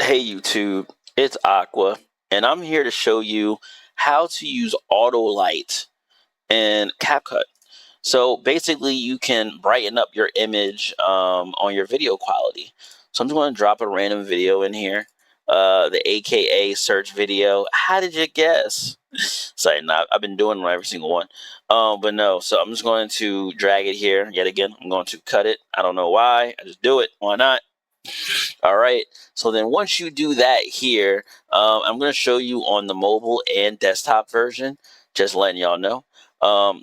Hey YouTube, it's Aqua, and I'm here to show you how to use auto light in CapCut. So basically, you can brighten up your image on your video quality. So I'm just going to drop a random video in here, the AKA search video. How did you guess? Sorry, not. I've been doing every single one, but no. So I'm just going to drag it here yet again. I'm going to cut it. I don't know why. I just do it. Why not? All right, so then once you do that here, I'm going to show you on the mobile and desktop version, just letting y'all know.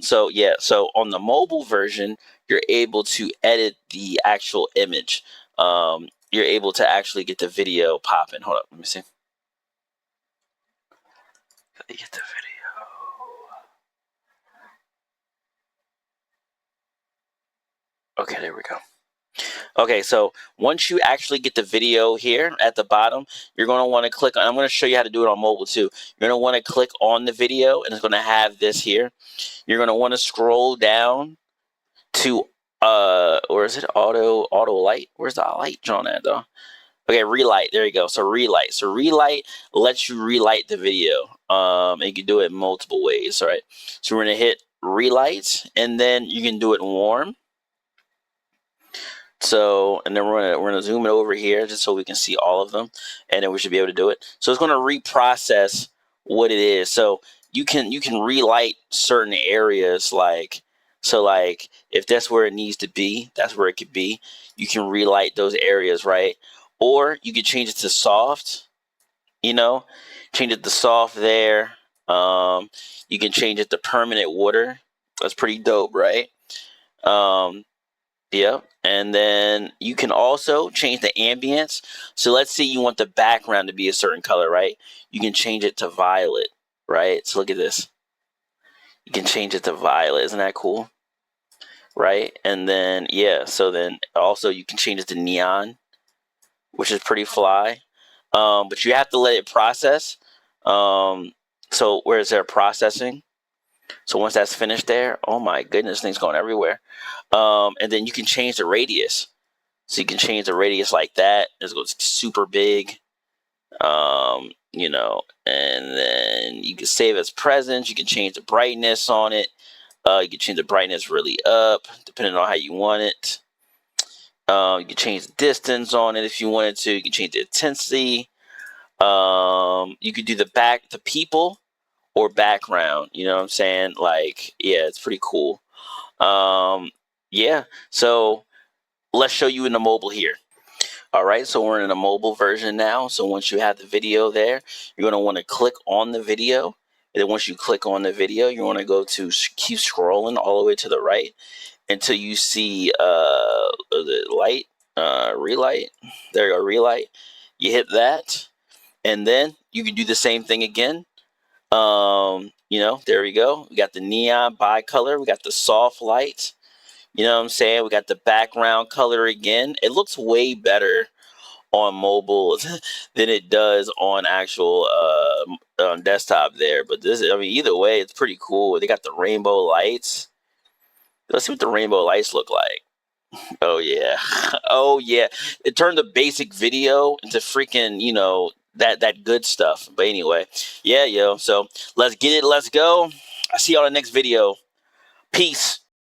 So yeah, so on the mobile version, you're able to edit the actual image. You're able to actually get the video popping. Hold up, let me see. Let me get the video. Okay, there we go. Okay, so once you actually get the video here at the bottom, you're going to want to click on, I'm going to show you how to do it on mobile too. You're going to want to click on the video, and it's going to have this here. You're going to want to scroll down to, or is it auto light? Where's the light drawn at though? Okay, relight, there you go. So relight. So relight lets you relight the video. And you can do it multiple ways, all right? So we're going to hit relight, and then you can do it warm. So, and then we're gonna zoom it over here just so we can see all of them, and then we should be able to do it. So it's gonna reprocess what it is. So you can relight certain areas, like, so like if that's where it needs to be, that's where it could be. You can relight those areas, right? Or you could change it to soft, change it to soft there. You can change it to permanent water. That's pretty dope, right? Yeah, and then you can also change the ambience. So let's say you want the background to be a certain color, right? You can change it to violet, right? So look at this. You can change it to violet. Isn't that cool? Right? And then, yeah, so then also you can change it to neon, which is pretty fly. But you have to let it process. So where is there processing? So once that's finished there, oh my goodness, things going everywhere. And then you can change the radius. So you can change the radius like that. It goes super big. And then you can save as presence. You can change the brightness on it. You can change the brightness really up, depending on how you want it. You can change the distance on it if you wanted to. You can change the intensity. You could do the people or background, you know what I'm saying? Like, yeah, it's pretty cool. Yeah, so let's show you in the mobile here. All right, so we're in a mobile version now. So once you have the video there, you're going to want to click on the video. And then once you click on the video, you want to go to keep scrolling all the way to the right until you see the light, relight. There you go, relight. You hit that, and then you can do the same thing again. There we go. We got the neon bicolor. We got the soft light. You know what I'm saying? We got the background color again. It looks way better on mobile than it does on actual desktop there. But either way, it's pretty cool. They got the rainbow lights. Let's see what the rainbow lights look like. Oh yeah. Oh yeah. It turned the basic video into freaking, that good stuff. But anyway, yeah, yo. So let's get it. Let's go. I'll see y'all in the next video. Peace.